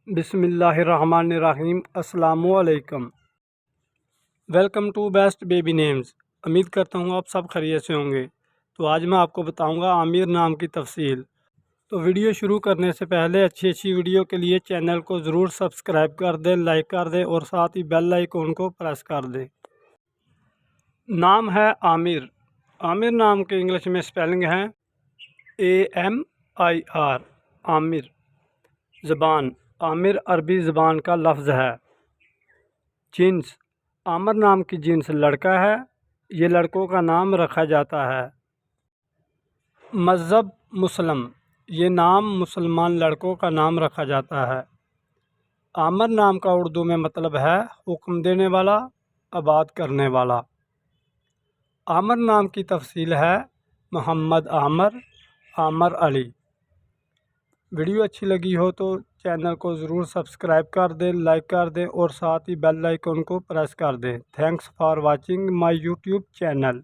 بسم اللہ الرحمن الرحیم۔ السلام علیکم۔ Welcome to best baby names. امید کرتا ہوں آپ سب خیریت سے ہوں گے۔ تو آج میں آپ کو بتاؤں گا عامر نام کی تفصیل۔ تو ویڈیو شروع کرنے سے پہلے اچھی ویڈیو کے لیے چینل کو ضرور سبسکرائب کر دیں، لائک کر دیں اور ساتھ ہی بیل آئیکن کو پریس کر دیں۔ نام ہے عامر۔ عامر نام کے انگلش میں سپیلنگ ہے AMIR، عامر۔ زبان عامر عربی زبان کا لفظ ہے۔ جنس عامر نام کی جنس لڑکا ہے، یہ لڑکوں کا نام رکھا جاتا ہے۔ مذہب مسلم، یہ نام مسلمان لڑکوں کا نام رکھا جاتا ہے۔ عامر نام کا اردو میں مطلب ہے حکم دینے والا، آباد کرنے والا۔ عامر نام کی تفصیل ہے محمد عامر، عامر علی۔ ویڈیو اچھی لگی ہو تو چینل کو ضرور سبسکرائب کر دیں، لائک کر دیں اور ساتھ ہی بیل آئیکن کو پریس کر دیں۔ Thanks for watching my YouTube channel.